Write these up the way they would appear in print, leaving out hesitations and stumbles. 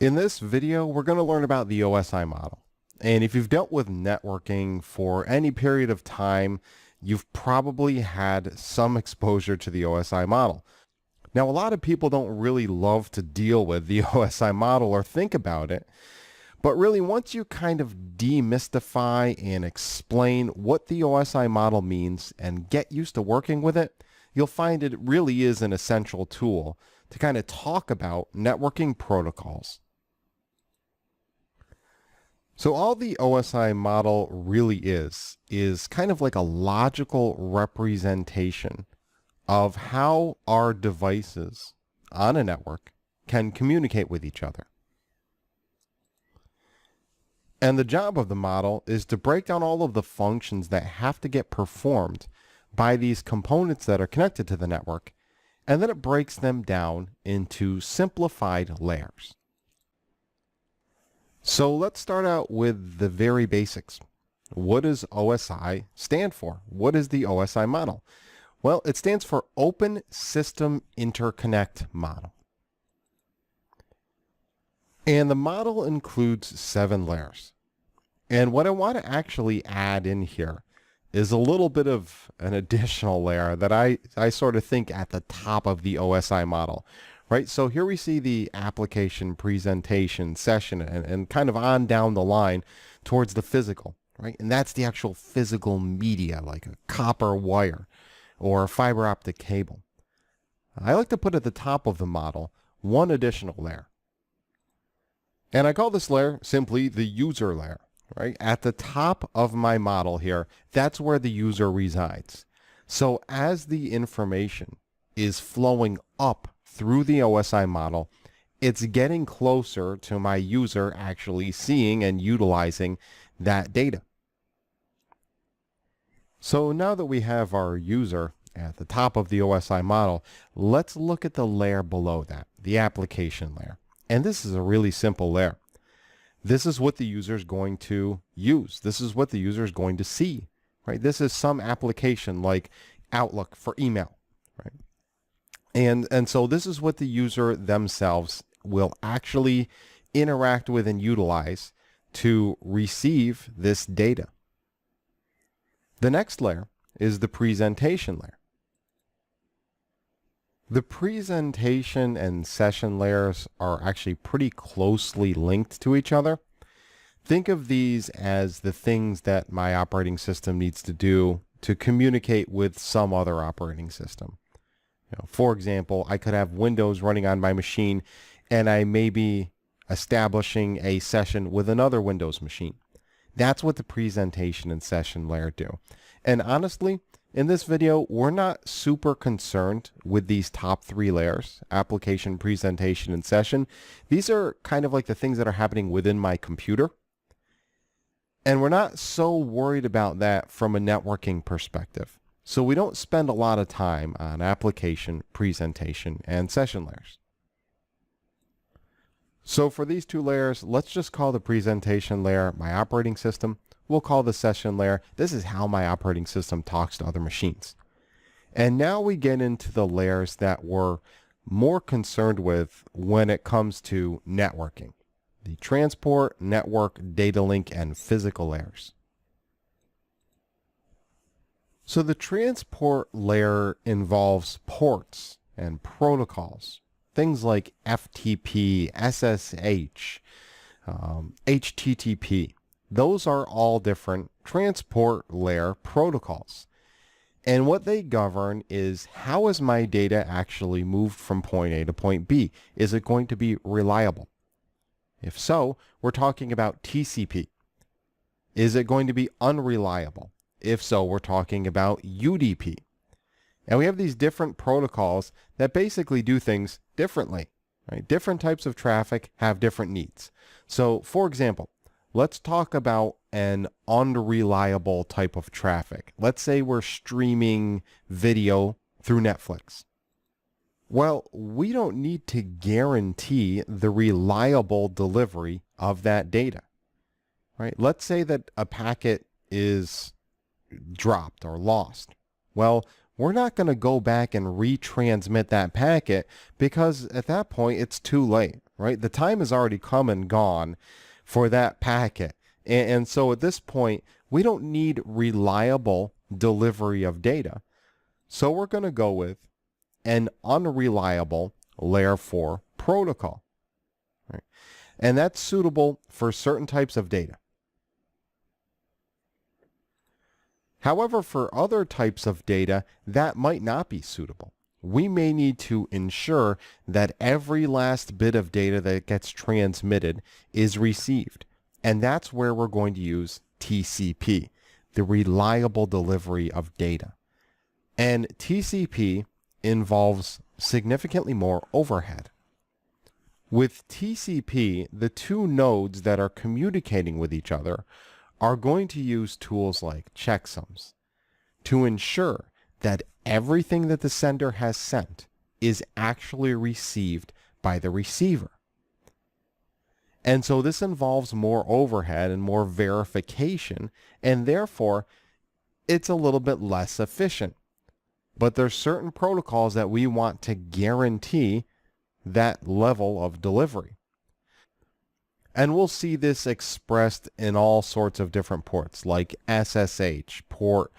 In this video, we're going to learn about the OSI model. And if you've dealt with networking for any period of time, you've probably had some exposure to the OSI model. Now, a lot of people don't really love to deal with the OSI model or think about it, but really once you kind of demystify and explain what the OSI model means and get used to working with it, you'll find it really is an essential tool to kind of talk about networking protocols. So all the OSI model really is kind of like a logical representation of how our devices on a network can communicate with each other. And the job of the model is to break down all of the functions that have to get performed by these components that are connected to the network, and then it breaks them down into simplified layers. So let's start out with the very basics. What does OSI stand for? What is the OSI model? Well, it stands for Open System Interconnect Model. And the model includes 7 layers. And what I want to actually add in here is a little bit of an additional layer that I sort of think at the top of the OSI model. Right, so here we see the application, presentation, session, and kind of on down the line towards the physical, right? And that's the actual physical media, like a copper wire or a fiber optic cable. I like to put at the top of the model one additional layer. And I call this layer simply the user layer, right? At the top of my model here, that's where the user resides. So as the information is flowing up through the OSI model, it's getting closer to my user actually seeing and utilizing that data. So now that we have our user at the top of the OSI model, let's look at the layer below that, the application layer. And this is a really simple layer. This is what the user is going to use. This is what the user is going to see, right? This is some application like Outlook for email, right? And so this is what the user themselves will actually interact with and utilize to receive this data. The next layer is the presentation layer. The presentation and session layers are actually pretty closely linked to each other. Think of these as the things that my operating system needs to do to communicate with some other operating system. For example, I could have Windows running on my machine and I may be establishing a session with another Windows machine. That's what the presentation and session layer do. And honestly, in this video, we're not super concerned with these top 3 layers, application, presentation, and session. These are kind of like the things that are happening within my computer. And we're not so worried about that from a networking perspective. So we don't spend a lot of time on application, presentation, and session layers. So for these 2 layers, let's just call the presentation layer my operating system. We'll call the session layer, this is how my operating system talks to other machines. And now we get into the layers that we're more concerned with when it comes to networking. The transport, network, data link, and physical layers. So the transport layer involves ports and protocols, things like FTP, SSH, HTTP. Those are all different transport layer protocols. And what they govern is how is my data actually moved from point A to point B? Is it going to be reliable? If so, we're talking about TCP. Is it going to be unreliable? If so, we're talking about UDP. And we have these different protocols that basically do things differently, right? Different types of traffic have different needs. So, for example, let's talk about an unreliable type of traffic. Let's say we're streaming video through Netflix. Well, we don't need to guarantee the reliable delivery of that data, right? Let's say that a packet is dropped or lost. Well, we're not going to go back and retransmit that packet because at that point it's too late, right? The time has already come and gone for that packet. And so at this point, we don't need reliable delivery of data. So we're going to go with an unreliable layer 4 protocol. Right? And that's suitable for certain types of data. However, for other types of data, that might not be suitable. We may need to ensure that every last bit of data that gets transmitted is received. And that's where we're going to use TCP, the reliable delivery of data. And TCP involves significantly more overhead. With TCP, the two nodes that are communicating with each other are going to use tools like checksums to ensure that everything that the sender has sent is actually received by the receiver. And so this involves more overhead and more verification, and therefore it's a little bit less efficient. But there's certain protocols that we want to guarantee that level of delivery. And we'll see this expressed in all sorts of different ports, like SSH, port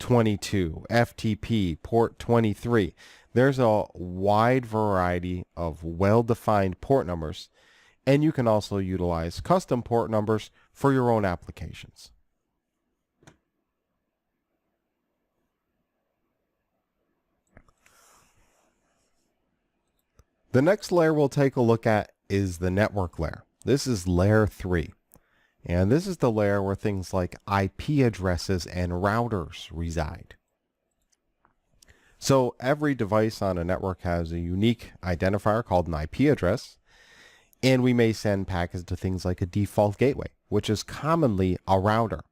22, FTP, port 23. There's a wide variety of well-defined port numbers, and you can also utilize custom port numbers for your own applications. The next layer we'll take a look at is the network layer. This is layer 3. And this is the layer where things like IP addresses and routers reside. So every device on a network has a unique identifier called an IP address. And we may send packets to things like a default gateway, which is commonly a router.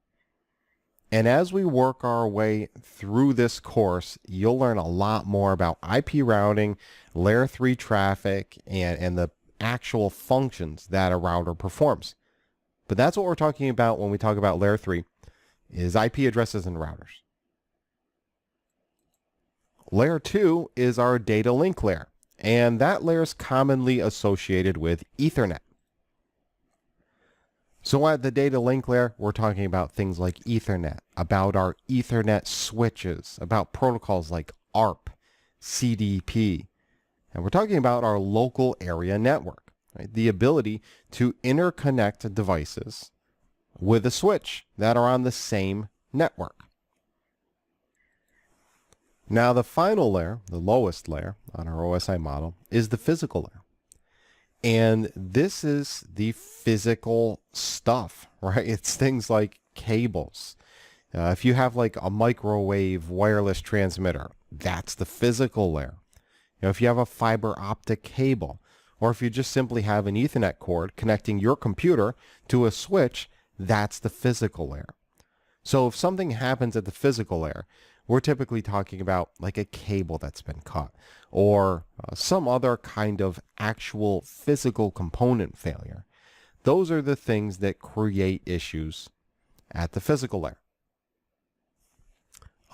And as we work our way through this course, you'll learn a lot more about IP routing, layer 3 traffic, and the actual functions that a router performs. But that's what we're talking about when we talk about layer 3, is IP addresses and routers. Layer 2 is our data link layer, and that layer is commonly associated with Ethernet. So at the data link layer, we're talking about things like Ethernet, about our Ethernet switches, about protocols like ARP, CDP, and we're talking about our local area network, right? The ability to interconnect devices with a switch that are on the same network. Now the final layer, the lowest layer on our OSI model, is the physical layer. And this is the physical stuff, right? It's things like cables. If you have like a microwave wireless transmitter, that's the physical layer. If you have a fiber optic cable, or if you just simply have an Ethernet cord connecting your computer to a switch, that's the physical layer. So if something happens at the physical layer, we're typically talking about like a cable that's been cut, or some other kind of actual physical component failure. Those are the things that create issues at the physical layer.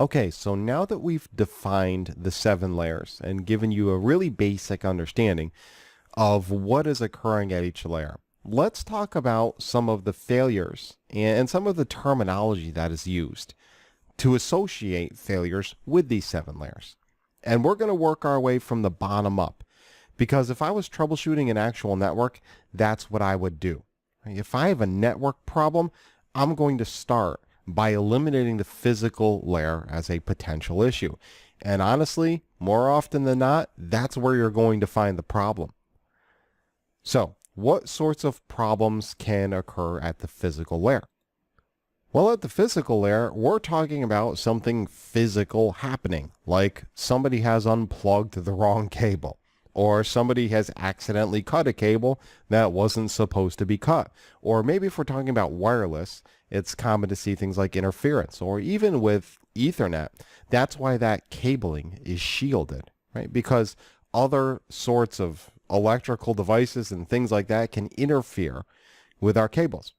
Okay, so now that we've defined the 7 layers and given you a really basic understanding of what is occurring at each layer, let's talk about some of the failures and some of the terminology that is used to associate failures with these 7 layers. And we're going to work our way from the bottom up, because if I was troubleshooting an actual network, that's what I would do. If I have a network problem, I'm going to start by eliminating the physical layer as a potential issue. And honestly, more often than not, that's where you're going to find the problem. So, what sorts of problems can occur at the physical layer? Well, at the physical layer, we're talking about something physical happening, like somebody has unplugged the wrong cable, or somebody has accidentally cut a cable that wasn't supposed to be cut. Or maybe if we're talking about wireless, it's common to see things like interference, or even with Ethernet, that's why that cabling is shielded, right? Because other sorts of electrical devices and things like that can interfere with our cables.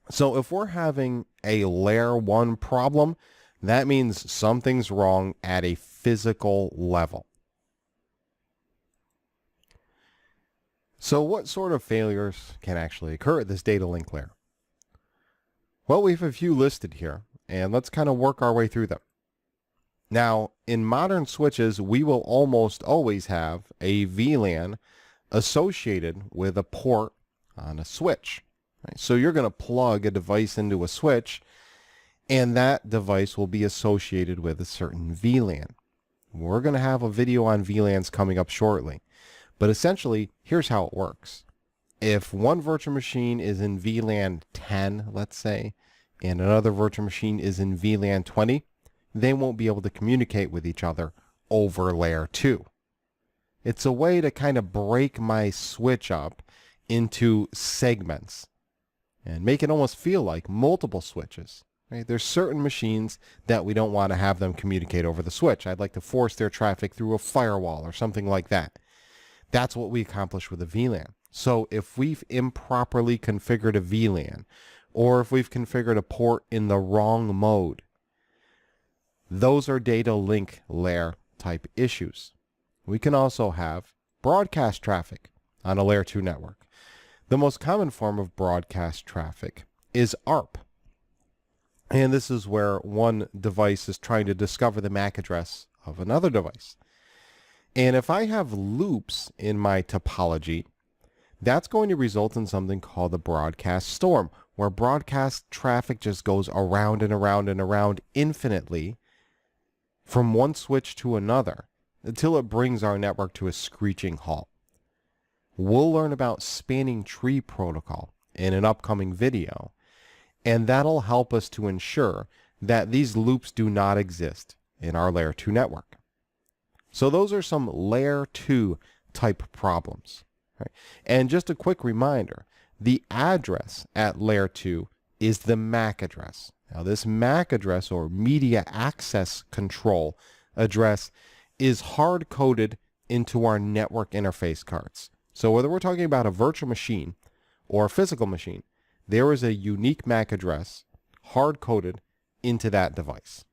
So if we're having a layer 1 problem, that means something's wrong at a physical level. So what sort of failures can actually occur at this data link layer? Well, we have a few listed here, and let's kind of work our way through them. Now, in modern switches, we will almost always have a VLAN associated with a port on a switch. Right? So you're going to plug a device into a switch, and that device will be associated with a certain VLAN. We're going to have a video on VLANs coming up shortly. But essentially, here's how it works. If one virtual machine is in VLAN 10, let's say, and another virtual machine is in VLAN 20, they won't be able to communicate with each other over layer 2. It's a way to kind of break my switch up into segments and make it almost feel like multiple switches. Right? There's certain machines that we don't want to have them communicate over the switch. I'd like to force their traffic through a firewall or something like that. That's what we accomplish with a VLAN. So if we've improperly configured a VLAN, or if we've configured a port in the wrong mode, those are data link layer type issues. We can also have broadcast traffic on a layer 2 network. The most common form of broadcast traffic is ARP. And this is where one device is trying to discover the MAC address of another device. And if I have loops in my topology, that's going to result in something called a broadcast storm, where broadcast traffic just goes around and around and around infinitely from one switch to another until it brings our network to a screeching halt. We'll learn about spanning tree protocol in an upcoming video, and that'll help us to ensure that these loops do not exist in our layer 2 network. So those are some layer 2 type problems. Right? And just a quick reminder, the address at layer 2 is the MAC address. Now this MAC address, or media access control address, is hard-coded into our network interface cards. So whether we're talking about a virtual machine or a physical machine, there is a unique MAC address hard-coded into that device.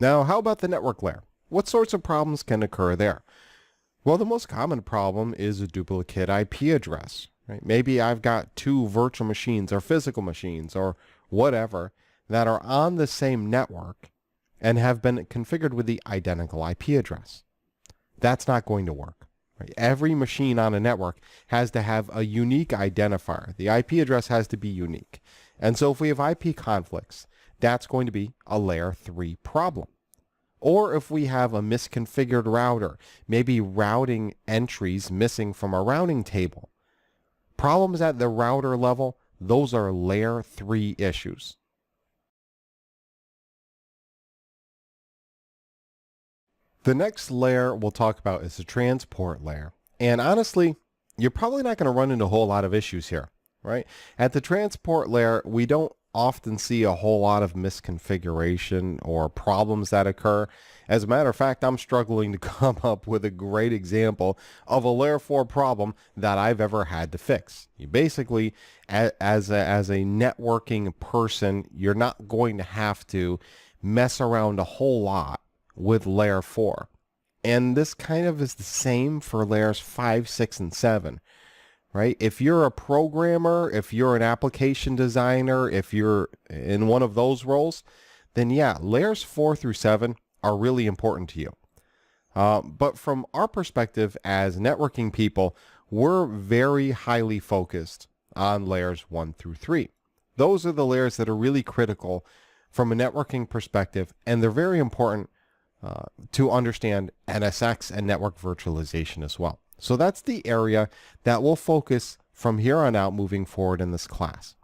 Now, how about the network layer? What sorts of problems can occur there? Well, the most common problem is a duplicate IP address. Right? Maybe I've got two virtual machines or physical machines or whatever that are on the same network and have been configured with the identical IP address. That's not going to work. Right? Every machine on a network has to have a unique identifier. The IP address has to be unique. And so if we have IP conflicts, that's going to be a layer 3 problem. Or if we have a misconfigured router, maybe routing entries missing from a routing table. Problems at the router level, those are layer 3 issues. The next layer we'll talk about is the transport layer. And honestly, you're probably not going to run into a whole lot of issues here, right? At the transport layer, we don't often see a whole lot of misconfiguration or problems that occur. As a matter of fact, I'm struggling to come up with a great example of a layer 4 problem that I've ever had to fix. You basically, as a networking person, you're not going to have to mess around a whole lot with layer 4. And this kind of is the same for layers 5, 6, and 7. Right? If you're a programmer, if you're an application designer, if you're in one of those roles, then yeah, layers 4 through 7 are really important to you. But from our perspective as networking people, we're very highly focused on layers 1 through 3. Those are the layers that are really critical from a networking perspective, and they're very important to understand NSX and network virtualization as well. So that's the area that we'll focus from here on out moving forward in this class.